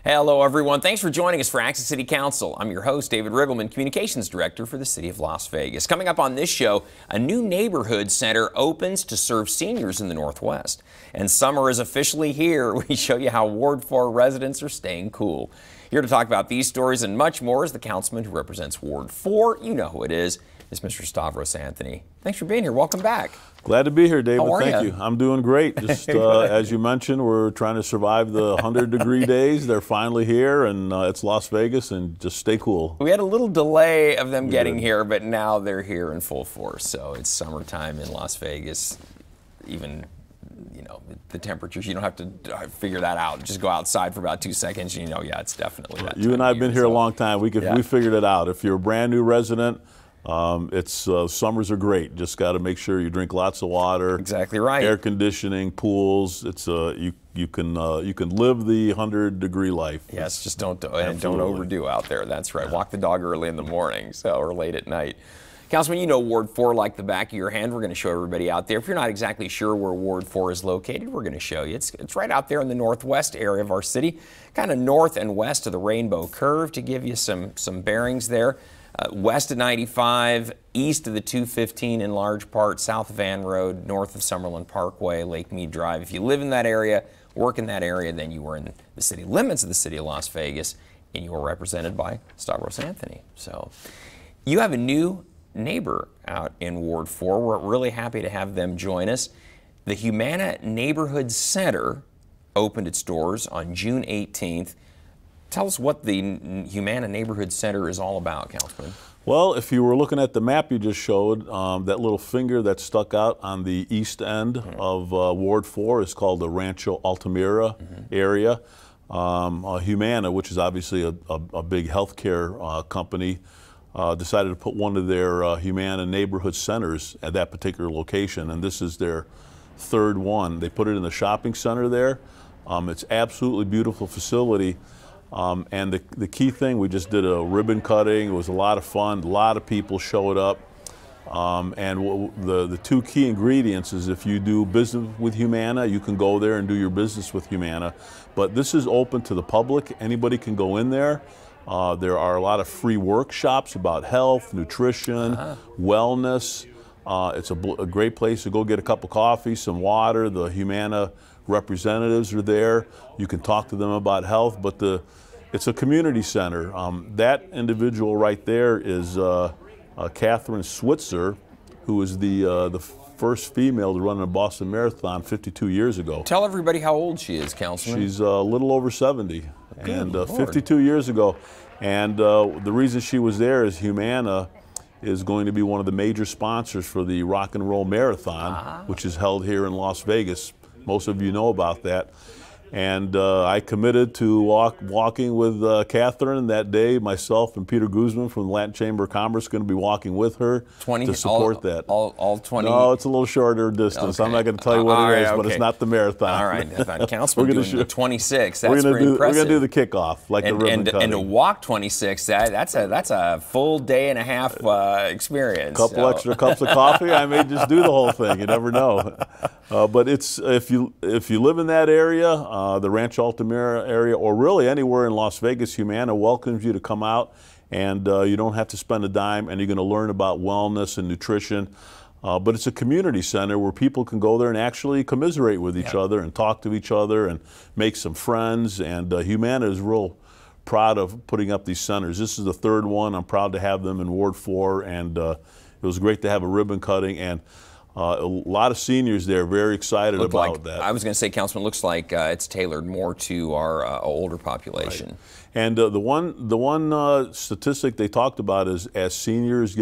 Hello, everyone. Thanks for joining us for Access City Council. I'm your host, David Riggleman, Communications Director for the City of Las Vegas. Coming up on this show, a new neighborhood center opens to serve seniors in the Northwest. And summer is officially here. We show you how Ward 4 residents are staying cool. Here to talk about these stories and much more is the councilman who represents Ward 4. You know who it is. It's Mr. Stavros Anthony. Thanks for being here. Welcome back. Glad to be here, David. How are Thank you. I'm doing great. Just as you mentioned, we're trying to survive the 100-degree days. They're finally here, and it's Las Vegas, and just stay cool. We had a little delay of them getting here, but now they're here in full force. So it's summertime in Las Vegas. Even, you know, the temperatures, you don't have to figure that out. Just go outside for about 2 seconds, and you know, yeah, it's definitely that. You and I have been here a long time. We figured it out. If you're a brand new resident, summers are great. Just got to make sure you drink lots of water. Exactly right. Air conditioning, pools. It's you can live the 100-degree life. Yes, just don't overdo out there. That's right. Walk the dog early in the morning, or late at night. Councilman, you know Ward 4 like the back of your hand. We're going to show everybody out there. If you're not exactly sure where Ward 4 is located, we're going to show you. It's right out there in the northwest area of our city, kind of north and west of the Rainbow Curve, to give you some bearings there. West of 95, east of the 215 in large part, south of Van Road, north of Summerlin Parkway, Lake Mead Drive. If you live in that area, work in that area, then you are in the city limits of the city of Las Vegas, and you are represented by Stavros Anthony. So you have a new neighbor out in Ward 4. We're really happy to have them join us. The Humana Neighborhood Center opened its doors on June 18th. Tell us what the Humana Neighborhood Center is all about, Councilman. Well, if you were looking at the map you just showed, that little finger that stuck out on the east end of Ward 4 is called the Rancho Altamira area. Humana, which is obviously a big healthcare company, decided to put one of their Humana neighborhood centers at that particular location, and this is their third one. They put it in the shopping center there. It's absolutely beautiful facility. And the key thing, we just did a ribbon cutting. It was a lot of fun. A lot of people showed up. And the two key ingredients is if you do business with Humana, you can go there and do your business with Humana. But this is open to the public. Anybody can go in there. There are a lot of free workshops about health, nutrition, wellness. It's a great place to go get a cup of coffee, some water. The Humana representatives are there. You can talk to them about health, but it's a community center. That individual right there is Catherine Switzer, who is the first female to run a Boston Marathon 52 years ago. Tell everybody how old she is, Councilman. She's a little over 70, and 52 years ago. And the reason she was there is Humana is going to be one of the major sponsors for the Rock and Roll Marathon, which is held here in Las Vegas. Most of you know about that. And I committed to walking with Catherine that day. Myself and Peter Guzman from the Latin Chamber of Commerce going to be walking with her to support that. All 20? No, it's a little shorter distance. Okay. I'm not going to tell you what it is, but it's not the marathon. All right, Councilman doing the 26. That's pretty impressive. We're going to do the kickoff, like the ribbon cutting. And to walk 26, that's a full day and a half experience. A couple extra cups of coffee, I may just do the whole thing. You never know. But it's if you live in that area, the Rancho Altamira area, or really anywhere in Las Vegas, Humana welcomes you to come out, and you don't have to spend a dime, and you're going to learn about wellness and nutrition. But it's a community center where people can go there and actually commiserate with each other and talk to each other and make some friends. And Humana is real proud of putting up these centers. This is the third one. I'm proud to have them in Ward 4, and it was great to have a ribbon cutting. And a lot of seniors there, very excited about that. I was going to say, Councilman, looks like it's tailored more to our older population. Right. And the one statistic they talked about is as seniors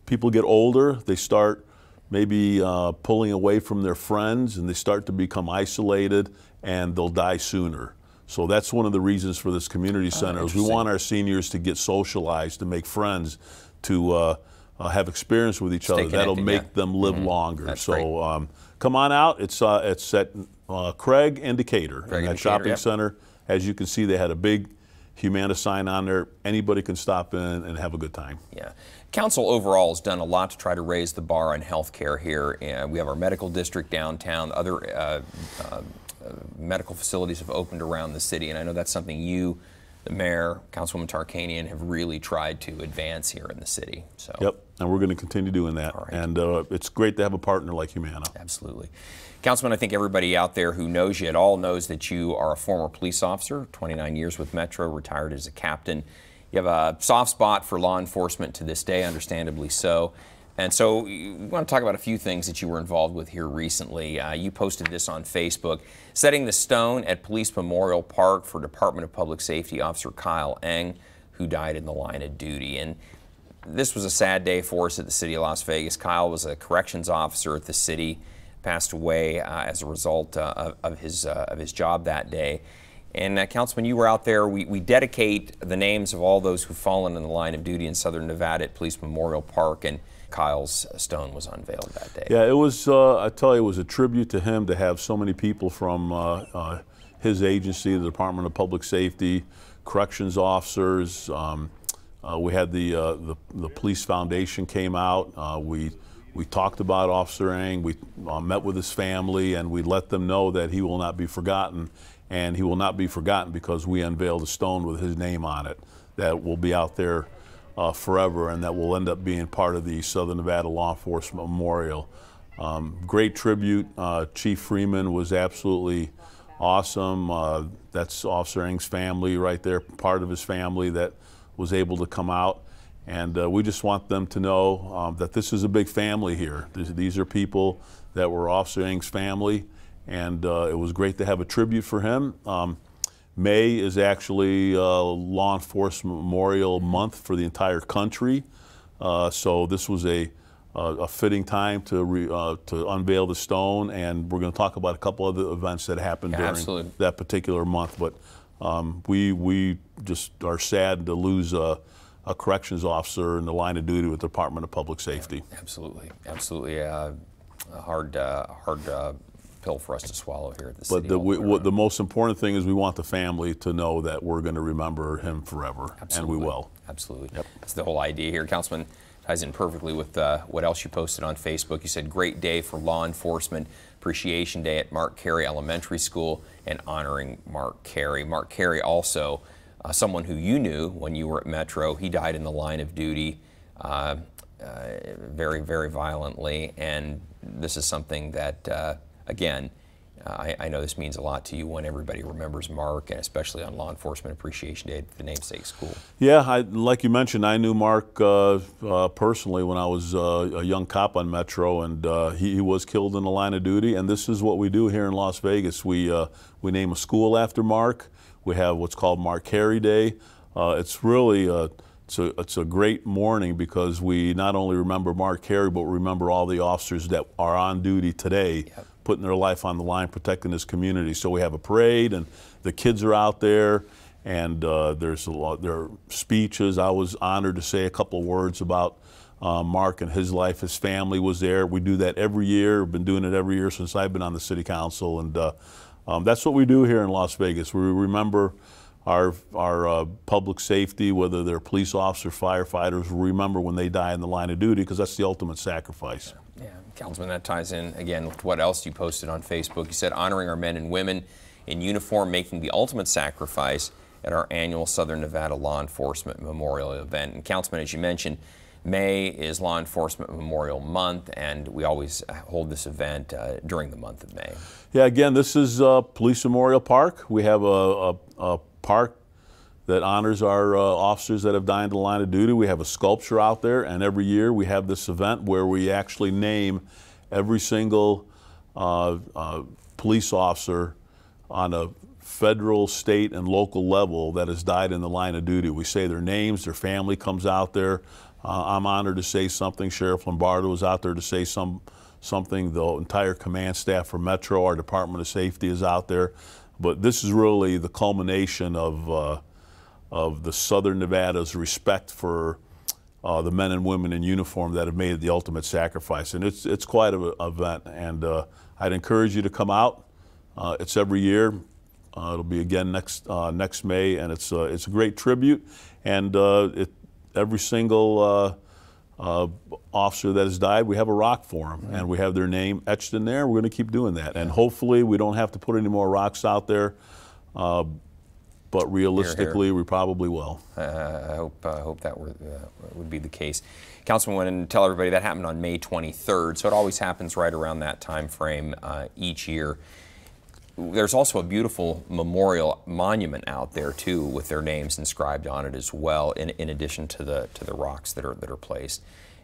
people get older, they start maybe pulling away from their friends, and they start to become isolated, and they'll die sooner. So that's one of the reasons for this community center. Is we want our seniors to get socialized, to make friends, to have experience with each other. That'll make them live longer. That's so come on out. It's at Craig and Decatur in that shopping center. As you can see, they had a big Humana sign on there. Anybody can stop in and have a good time. Yeah. Council overall has done a lot to try to raise the bar on health care here. We have our medical district downtown, other medical facilities have opened around the city, and I know that's something you, the mayor, Councilwoman Tarkanian, have really tried to advance here in the city. So. Yep, and we're going to continue doing that. All right. And it's great to have a partner like Humana. Absolutely. Councilman, I think everybody out there who knows you at all knows that you are a former police officer, 29 years with Metro, retired as a captain. You have a soft spot for law enforcement to this day, understandably so. And so we want to talk about a few things that you were involved with here recently. You posted this on Facebook, setting the stone at Police Memorial Park for Department of Public Safety Officer Kyle Eng, who died in the line of duty. And this was a sad day for us at the city of Las Vegas. Kyle was a corrections officer at the city, passed away as a result of his job that day. And Councilman, you were out there. We dedicate the names of all those who've fallen in the line of duty in Southern Nevada at Police Memorial Park, and Kyle's stone was unveiled that day. Yeah, it was, I tell you, it was a tribute to him to have so many people from his agency, the Department of Public Safety, corrections officers. We had the Police Foundation came out. We talked about Officer Eng. We met with his family, and we let them know that he will not be forgotten. And he will not be forgotten because we unveiled a stone with his name on it that will be out there forever, and that will end up being part of the Southern Nevada Law Enforcement Memorial. Great tribute. Chief Freeman was absolutely awesome. That's Officer Eng's family right there, part of his family that was able to come out. And we just want them to know that this is a big family here. These are people that were Officer Eng's family, and it was great to have a tribute for him. May is actually Law Enforcement Memorial Month for the entire country, so this was a fitting time to unveil the stone, and we're going to talk about a couple other events that happened during that particular month. But we just are sad to lose a corrections officer in the line of duty with the Department of Public Safety. Yeah, absolutely, absolutely. A hard pill for us to swallow here at the city. But the most important thing is we want the family to know that we're going to remember him forever. Absolutely. And we will. Absolutely. Yep. That's the whole idea here. Councilman, ties in perfectly with what else you posted on Facebook. You said, great day for Law Enforcement Appreciation Day at Mark Carey Elementary School and honoring Mark Carey. Mark Carey also someone who you knew when you were at Metro. He died in the line of duty very, very violently, and this is something that, again, I know this means a lot to you when everybody remembers Mark, and especially on Law Enforcement Appreciation Day at the namesake school. Yeah, like you mentioned, I knew Mark personally when I was a young cop on Metro, and he was killed in the line of duty. And this is what we do here in Las Vegas. We name a school after Mark. We have what's called Mark Carey Day. It's really it's a great morning because we not only remember Mark Carey, but remember all the officers that are on duty today. Yep. Putting their life on the line, protecting this community. So we have a parade, and the kids are out there, and there are speeches. I was honored to say a couple of words about Mark and his life. His family was there. We do that every year. We've been doing it every year since I've been on the city council, and that's what we do here in Las Vegas. We remember our public safety, whether they're police officers, firefighters. We remember when they die in the line of duty because that's the ultimate sacrifice. Yeah, Councilman, that ties in again with what else you posted on Facebook. You said, honoring our men and women in uniform making the ultimate sacrifice at our annual Southern Nevada Law Enforcement Memorial event. And Councilman, as you mentioned, May is Law Enforcement Memorial Month, and we always hold this event during the month of May. Yeah, again, this is Police Memorial Park. We have a park that honors our officers that have died in the line of duty. We have a sculpture out there, and every year we have this event where we actually name every single police officer on a federal, state, and local level that has died in the line of duty. We say their names, their family comes out there. I'm honored to say something. Sheriff Lombardo was out there to say something. The entire command staff for Metro, our Department of Safety is out there. But this is really the culmination of the Southern Nevada's respect for the men and women in uniform that have made the ultimate sacrifice. And it's quite an event, and I'd encourage you to come out. It's every year. It'll be again next May, and it's a great tribute. And every single officer that has died, we have a rock for them, and we have their name etched in there. We're going to keep doing that, and hopefully we don't have to put any more rocks out there. But realistically, we probably will. I hope that would be the case. Councilman, went and tell everybody that happened on May 23rd, so it always happens right around that time frame each year. There's also a beautiful memorial monument out there too, with their names inscribed on it as well, in addition to the rocks that are placed.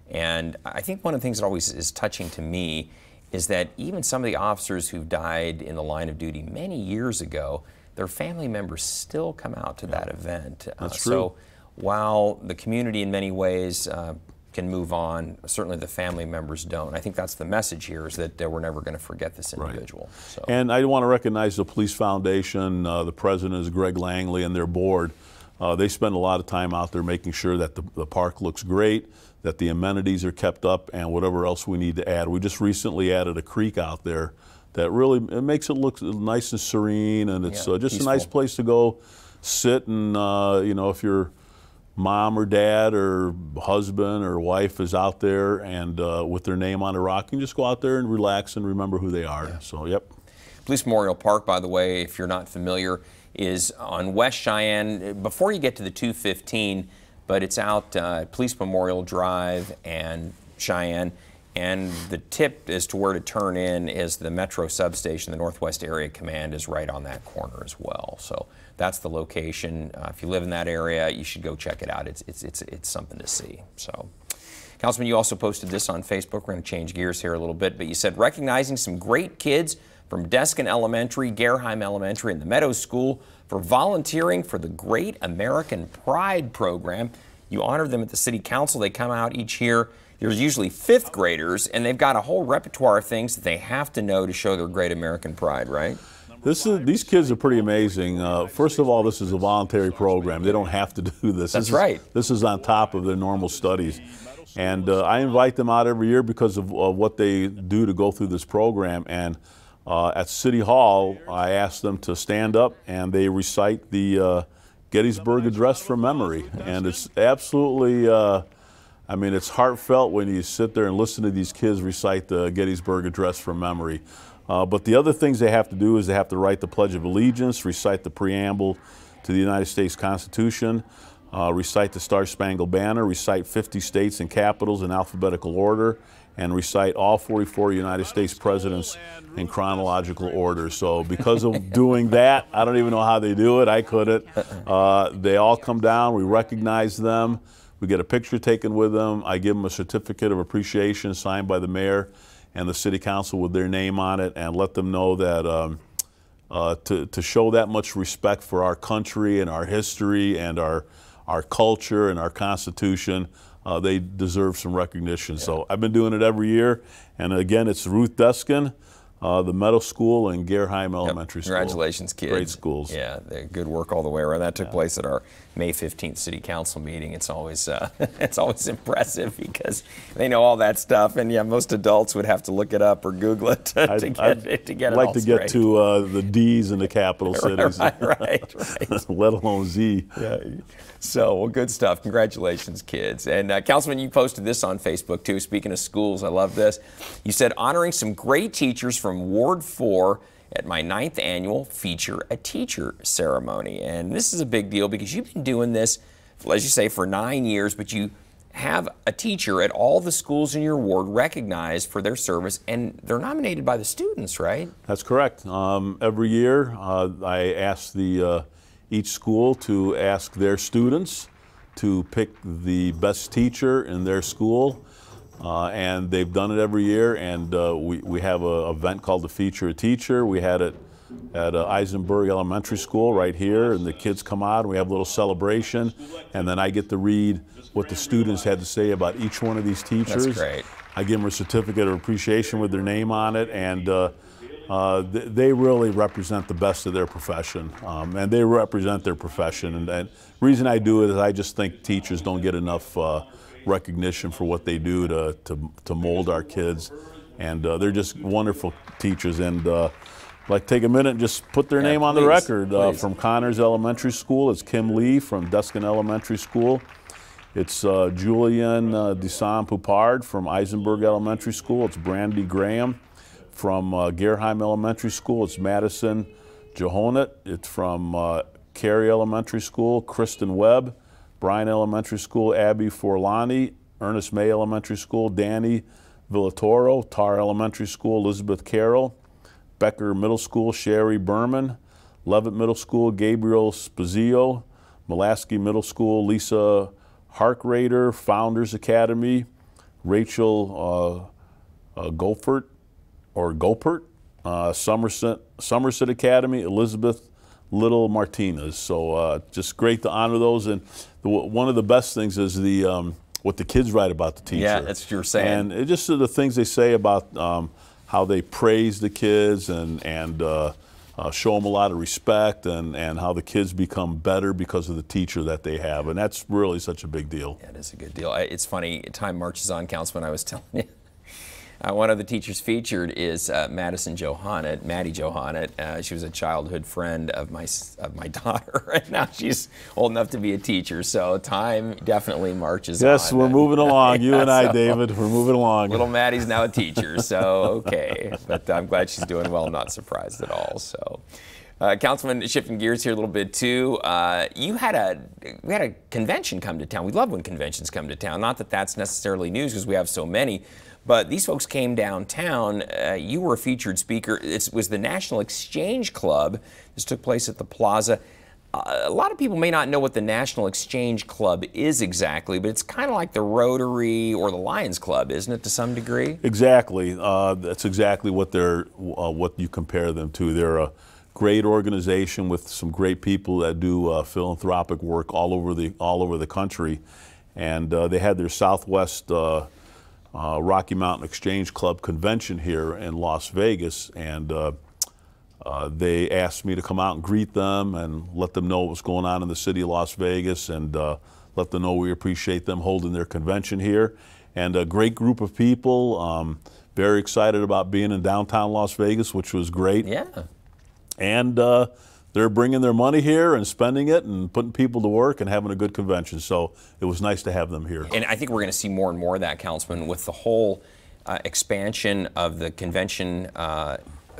And I think one of the things that always is touching to me is that even some of the officers who died in the line of duty many years ago, their family members still come out to that event. That's true. So while the community in many ways can move on, certainly the family members don't. I think that's the message here, is that we're never going to forget this individual. Right. So. And I want to recognize the Police Foundation. The president is Greg Langley, and their board. They spend a lot of time out there making sure that the park looks great, that the amenities are kept up, and whatever else we need to add. We just recently added a creek out there that really makes it look nice and serene, and it's just peaceful. A nice place to go sit and, you know, if your mom or dad or husband or wife is out there and with their name on a rock, you can just go out there and relax and remember who they are. So, yep. Police Memorial Park, by the way, if you're not familiar, is on West Cheyenne, before you get to the 215, but it's out Police Memorial Drive and Cheyenne. And the tip as to where to turn in is the Metro substation. The Northwest Area Command is right on that corner as well. So that's the location. If you live in that area, you should go check it out. It's something to see. So, Councilman, you also posted this on Facebook. We're going to change gears here a little bit, but you said recognizing some great kids from Deskin Elementary, Gerheim Elementary, and the Meadows School for volunteering for the Great American Pride program. You honor them at the City Council. They come out each year. There's usually fifth graders, and they've got a whole repertoire of things that they have to know to show their great American pride, right? These kids are pretty amazing. First of all, this is a voluntary program. They don't have to do this. That's right. This is on top of their normal studies. And I invite them out every year because of what they do to go through this program. And at City Hall, I ask them to stand up, and they recite the Gettysburg Address from memory. And it's absolutely... I mean, it's heartfelt when you sit there and listen to these kids recite the Gettysburg Address from memory. But the other things they have to do is they have to write the Pledge of Allegiance, recite the preamble to the United States Constitution, recite the Star-Spangled Banner, recite 50 states and capitals in alphabetical order, and recite all 44 United States presidents in chronological order. So because of doing that, I don't even know how they do it. I couldn't. They all come down. We recognize them. We get a picture taken with them. I give them a certificate of appreciation signed by the mayor and the city council with their name on it, and let them know that to show that much respect for our country and our history and our culture and our Constitution, they deserve some recognition. Yeah. So I've been doing it every year. And again, it's Ruth Deskin, the Meadow School, and Gerheim Elementary School. Congratulations, kids. Great schools. Yeah, good work all the way around. That took place at our May 15th City Council meeting. It's always it's always impressive because they know all that stuff, and yeah, most adults would have to look it up or Google it to get it all straight. I'd like to get to the D's in the capital cities. Right. Let alone Z. Yeah. So, well, good stuff. Congratulations, kids. And Councilman, you posted this on Facebook too. Speaking of schools, I love this. You said, honoring some great teachers from Ward 4 at my 9th annual Feature a Teacher ceremony. And this is a big deal because you've been doing this, as you say, for 9 years, but you have a teacher at all the schools in your ward recognized for their service, and they're nominated by the students, right? That's correct. Every year, I ask each school to ask their students to pick the best teacher in their school. And they've done it every year, and we have an event called the Feature a Teacher. We had it at Eisenberg Elementary School right here, and the kids come out, and we have a little celebration, and then I get to read what the students had to say about each one of these teachers. That's great. I give them a certificate of appreciation with their name on it, and they really represent the best of their profession, and they represent their profession. And the reason I do it is I just think teachers don't get enough recognition for what they do to mold our kids, and they're just wonderful teachers. And like, take a minute and just put their name on the record. From Connors Elementary School, it's Kim Lee from Deskin Elementary School, It's Julian Desaint-Poupard from Eisenberg Elementary School. It's Brandy Graham from Gerheim Elementary School. It's Madison Johonet. It's from Cary Elementary School. Kristen Webb, Bryan Elementary School. Abby Forlani, Ernest May Elementary School. Danny Villatoro, Tar Elementary School. Elizabeth Carroll, Becker Middle School. Sherry Berman, Levitt Middle School. Gabriel Spazio, Mulaski Middle School. Lisa Harkrader, Founders Academy. Rachel Gopert, Somerset Academy. Elizabeth Little Martinez. So just great to honor those. And one of the best things is what the kids write about the teacher. Yeah, that's what you're saying. And it just the things they say about how they praise the kids and show them a lot of respect, and how the kids become better because of the teacher that they have. And that's really such a big deal. Yeah, it is a good deal. It's funny, time marches on, Councilman. I was telling you. One of the teachers featured is Maddie Johannet. She was a childhood friend of my daughter, and now she's old enough to be a teacher. So time definitely marches on. Yes, we're moving along. You and I, David, we're moving along. Little Maddie's now a teacher, so okay. But I'm glad she's doing well. I'm not surprised at all. So, Councilman, shifting gears here a little bit too. We had a convention come to town. We love when conventions come to town. Not that that's necessarily news because we have so many. But these folks came downtown. You were a featured speaker. It was the National Exchange Club. This took place at the Plaza. A lot of people may not know what the National Exchange Club is exactly, but it's kind of like the Rotary or the Lions Club, isn't it, to some degree? Exactly. That's exactly what what you compare them to. They're a great organization with some great people that do philanthropic work all over the country, and they had their Southwest Rocky Mountain Exchange Club convention here in Las Vegas, and they asked me to come out and greet them and let them know what was going on in the city of Las Vegas, and let them know we appreciate them holding their convention here. And a great group of people, very excited about being in downtown Las Vegas, which was great. Yeah. And they're bringing their money here and spending it and putting people to work and having a good convention. So it was nice to have them here. And I think we're going to see more and more of that, Councilman, with the whole expansion of the convention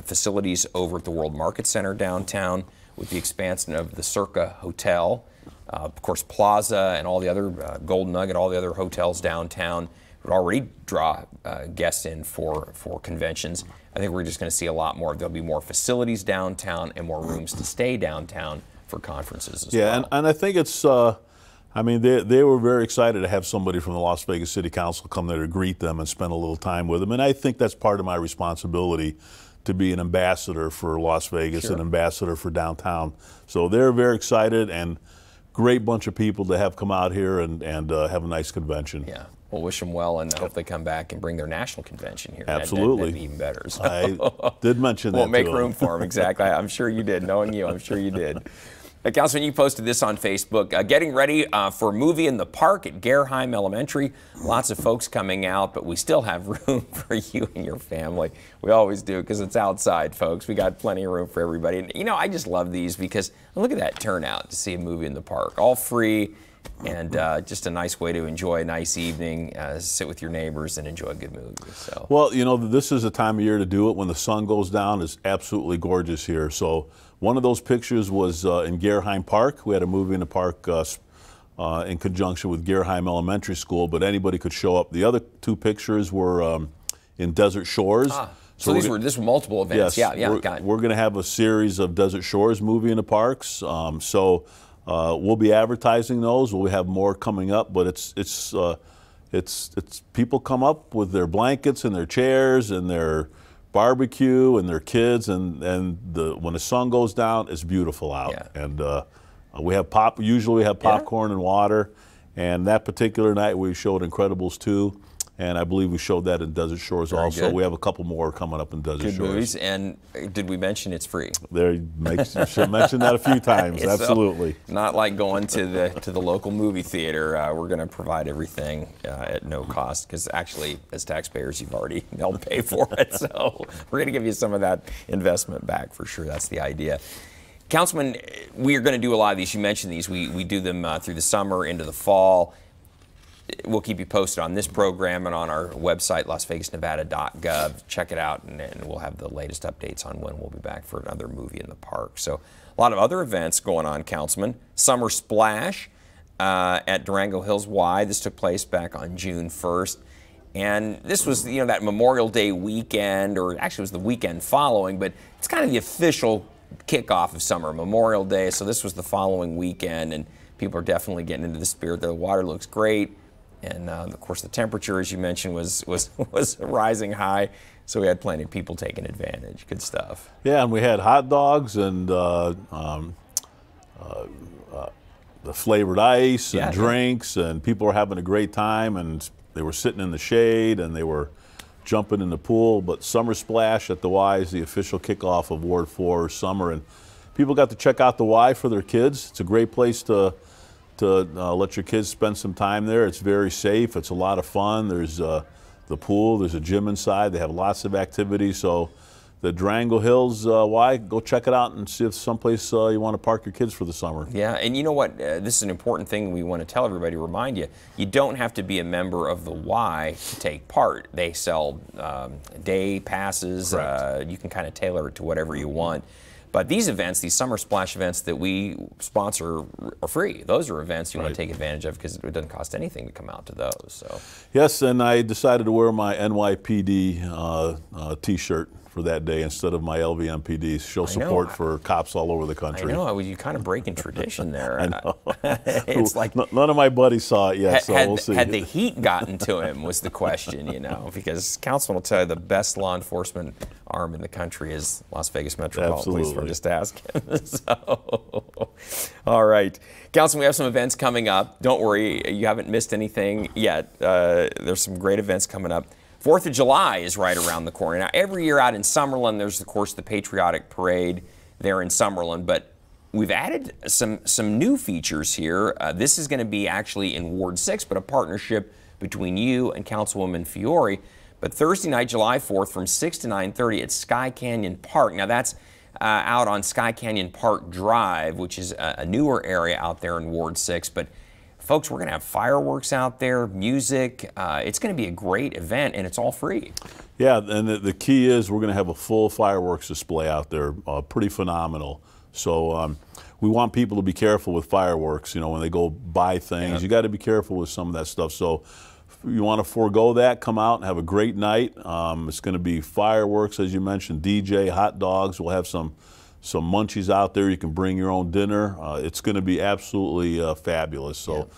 facilities over at the World Market Center downtown, with the expansion of the Circa Hotel, of course Plaza and all the other Golden Nugget, all the other hotels downtown would already draw guests in for conventions. I think we're just going to see a lot more. There'll be more facilities downtown and more rooms to stay downtown for conferences as well. Yeah, and I think it's, I mean, they were very excited to have somebody from the Las Vegas City Council come there to greet them and spend a little time with them. And I think that's part of my responsibility, to be an ambassador for Las Vegas, Sure. an ambassador for downtown. So they're very excited, and great bunch of people to have come out here and have a nice convention. Yeah. We'll wish them well, and hope they come back and bring their national convention here. Absolutely. That'd be even better. So. I did mention that. We'll make to room for them, exactly. I'm sure you did. Knowing you, I'm sure you did. Councilman, you posted this on Facebook. Getting ready for a movie in the park at Gerheim Elementary. Lots of folks coming out, but we still have room for you and your family. We always do, because it's outside, folks. We got plenty of room for everybody. And, you know, I just love these because look at that turnout to see a movie in the park. All free, and just a nice way to enjoy a nice evening, sit with your neighbors and enjoy a good movie. So. Well, you know, this is the time of year to do it. When the sun goes down, it's absolutely gorgeous here. So one of those pictures was in Gerheim Park. We had a movie in the park in conjunction with Gerheim Elementary School, but anybody could show up. The other two pictures were in Desert Shores. So this were multiple events. Yes, Yeah, got it. We're going to have a series of Desert Shores movie in the parks. We'll be advertising those. We'll have more coming up, but it's people come up with their blankets and their chairs and their barbecue and their kids, and when the sun goes down, it's beautiful out. Yeah. And we have usually we have popcorn and water, and that particular night we showed Incredibles 2. And I believe we showed that in Desert Shores also. Good. We have a couple more coming up in Desert Good Shores. movies. And did we mention it's free? You should mention that a few times. Absolutely. So, not like going to the local movie theater. We're going to provide everything at no cost, because actually, as taxpayers, you've already helped pay for it. So we're going to give you some of that investment back for sure. That's the idea. Councilman, we are going to do a lot of these. You mentioned these. We do them through the summer into the fall. we'll keep you posted on this program and on our website, lasvegasnevada.gov. Check it out, and we'll have the latest updates on when we'll be back for another movie in the park. So a lot of other events going on, Councilman. Summer Splash at Durango Hills Y. This took place back on June 1st. And this was, that Memorial Day weekend, or actually it was the weekend following, but it's kind of the official kickoff of summer, Memorial Day. So this was the following weekend, and people are definitely getting into the spirit. The water looks great. And of course, the temperature, as you mentioned, was rising high, so we had plenty of people taking advantage. Good stuff. Yeah, and we had hot dogs and the flavored ice and drinks, and people were having a great time, and they were sitting in the shade, and they were jumping in the pool. But Summer Splash at the Y is the official kickoff of Ward 4 summer, and people got to check out the Y for their kids. It's a great place to let your kids spend some time there. It's very safe. It's a lot of fun. There's the pool. There's a gym inside. They have lots of activities. So the Durango Hills Y, go check it out and see if someplace you want to park your kids for the summer. Yeah, and you know what? This is an important thing we want to tell everybody, remind you. You don't have to be a member of the Y to take part. They sell day passes. You can kind of tailor it to whatever you want. But these events, these Summer Splash events that we sponsor, are free. Those are events you want to take advantage of because it doesn't cost anything to come out to those. So. Yes, and I decided to wear my NYPD T-shirt for that day instead of my LVMPD. Show support for cops all over the country. I know. You kind of breaking tradition there. I know. It's like none of my buddies saw it yet, so we'll see. Had the heat gotten to him was the question, because Councilman will tell you the best law enforcement arm in the country is Las Vegas Metropolitan Police. Just ask him. So, all right. Councilman, we have some events coming up. Don't worry, you haven't missed anything yet. There's some great events coming up. 4th of July is right around the corner. Now, every year out in Summerlin, there's, of course, the Patriotic Parade there in Summerlin, but we've added some new features here. This is going to be actually in Ward 6, but a partnership between you and Councilwoman Fiore. But Thursday night, July 4th, from 6 to 9:30 at Sky Canyon Park. Now, that's out on Sky Canyon Park Drive, which is a newer area out there in Ward 6, but folks, we're going to have fireworks out there, music. It's going to be a great event, and it's all free. Yeah, and the key is we're going to have a full fireworks display out there, pretty phenomenal. So we want people to be careful with fireworks, when they go buy things. You got to be careful with some of that stuff. So if you want to forego that, come out and have a great night. It's going to be fireworks, as you mentioned, DJ, hot dogs. We'll have some munchies out there. You can bring your own dinner. It's going to be absolutely fabulous. So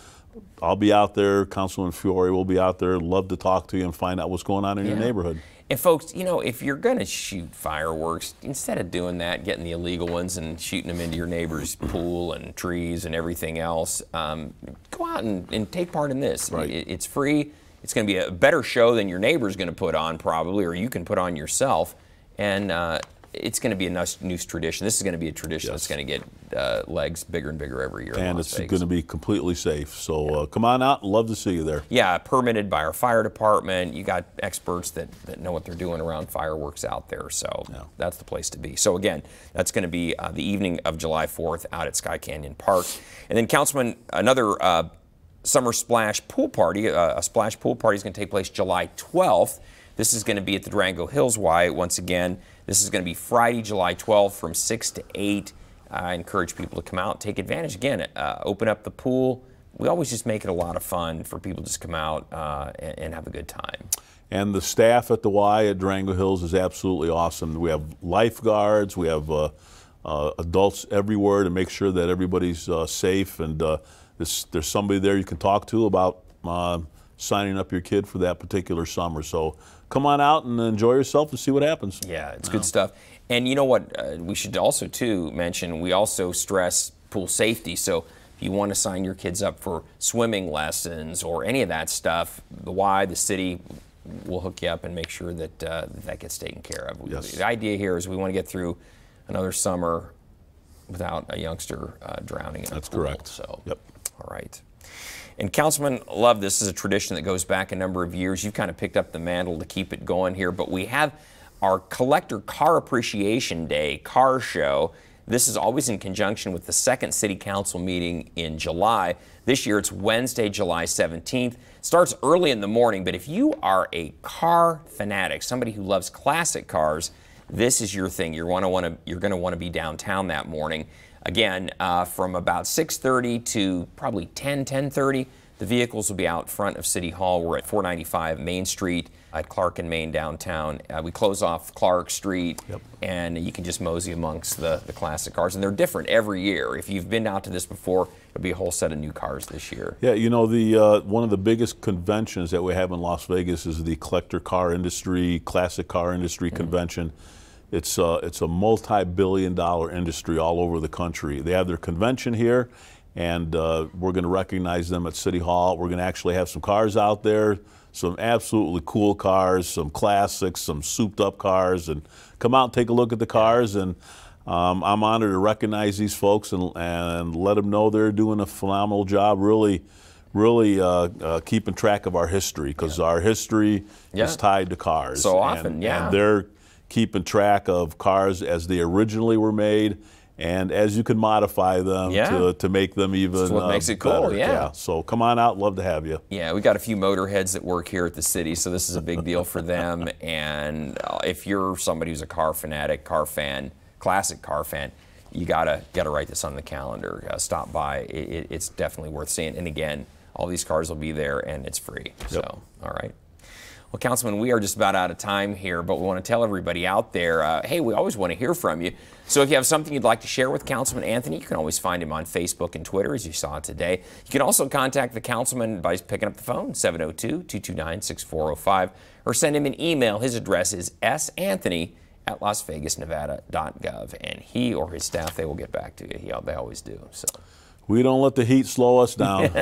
I'll be out there. Councilman Fiore will be out there. Love to talk to you and find out what's going on in your neighborhood. And folks, if you're going to shoot fireworks, instead of doing that, getting the illegal ones and shooting them into your neighbor's pool and trees and everything else, go out and take part in this. It's free. It's going to be a better show than your neighbor's going to put on probably, or you can put on yourself. And it's going to be a nice new tradition. This is going to be a tradition that's going to get legs bigger and bigger every year. And it's going to be completely safe. So come on out. Love to see you there. Yeah, permitted by our fire department. You got experts that know what they're doing around fireworks out there. So that's the place to be. So again, that's going to be the evening of July 4th out at Sky Canyon Park. And then, Councilman, another Summer Splash pool party, a splash pool party is going to take place July 12th. This is going to be at the Durango Hills Y once again. This is going to be Friday, July 12th from 6 to 8. I encourage people to come out, take advantage. Again, open up the pool. We always just make it a lot of fun for people to just come out and have a good time. And the staff at the Y at Durango Hills is absolutely awesome. We have lifeguards. We have adults everywhere to make sure that everybody's safe. And there's somebody there you can talk to about signing up your kid for that particular summer. So come on out and enjoy yourself and see what happens. Yeah, it's good stuff. And you know what, we should also too mention, we also stress pool safety. So if you want to sign your kids up for swimming lessons or any of that stuff, the Y, the city, will hook you up and make sure that that gets taken care of. The idea here is we want to get through another summer without a youngster drowning in a pool. That's correct. So, all right. And Councilman, love this is a tradition that goes back a number of years. You've kind of picked up the mantle to keep it going here, but we have our Collector Car Appreciation Day car show. This is always in conjunction with the second City Council meeting in July. This year it's Wednesday, July 17th. Starts early in the morning, but if you are a car fanatic, somebody who loves classic cars, this is your thing. You're going to want to be downtown that morning. Again, from about 6:30 to probably 10:30, the vehicles will be out front of City Hall. We're at 495 Main Street at Clark and Main downtown. We close off Clark Street, and you can just mosey amongst the classic cars. And they're different every year. If you've been out to this before, it'll be a whole set of new cars this year. Yeah, you know, the one of the biggest conventions that we have in Las Vegas is the Collector Car Industry, Classic Car Industry Convention. It's a multi-billion-dollar industry all over the country. They have their convention here, and we're going to recognize them at City Hall. We're going to actually have some cars out there, some absolutely cool cars, some classics, some souped-up cars, and come out and take a look at the cars. And I'm honored to recognize these folks and let them know they're doing a phenomenal job, really keeping track of our history, because our history is tied to cars. So often, and they're keeping track of cars as they originally were made, and as you can modify them to make them even That's what makes it cool, better. So come on out, love to have you. Yeah, we got a few motorheads that work here at the city, so this is a big deal for them. And if you're somebody who's a car fanatic, car fan, classic car fan, you gotta write this on the calendar. Stop by. It's definitely worth seeing. And again, all these cars will be there, and it's free. So, all right. Well, Councilman, we are just about out of time here, but we want to tell everybody out there, hey, we always want to hear from you. So if you have something you'd like to share with Councilman Anthony, you can always find him on Facebook and Twitter, as you saw today. You can also contact the Councilman by picking up the phone, 702-229-6405, or send him an email. His address is santhony@lasvegasnevada.gov, and he or his staff, they will get back to you. They always do. So. We don't let the heat slow us down.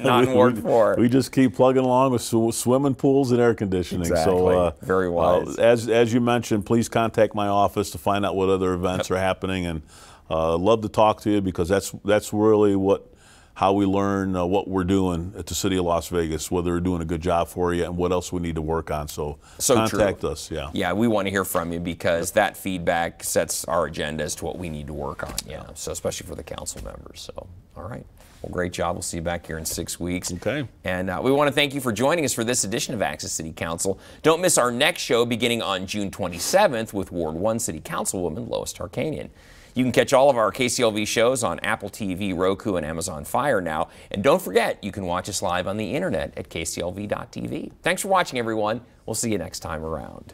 Not in Ward 4. We just keep plugging along with swimming pools and air conditioning. Exactly. So, very wise. As you mentioned, please contact my office to find out what other events are happening, and love to talk to you, because that's really how we learn what we're doing at the City of Las Vegas, whether we're doing a good job for you and what else we need to work on. So contact us. Yeah, we want to hear from you, because that feedback sets our agenda as to what we need to work on. So especially for the council members. So, all right. Well, great job. We'll see you back here in 6 weeks. Okay. And we want to thank you for joining us for this edition of Access City Council. Don't miss our next show beginning on June 27th with Ward 1 City Councilwoman Lois Tarkanian. You can catch all of our KCLV shows on Apple TV, Roku, and Amazon Fire now. And don't forget, you can watch us live on the internet at kclv.tv. Thanks for watching, everyone. We'll see you next time around.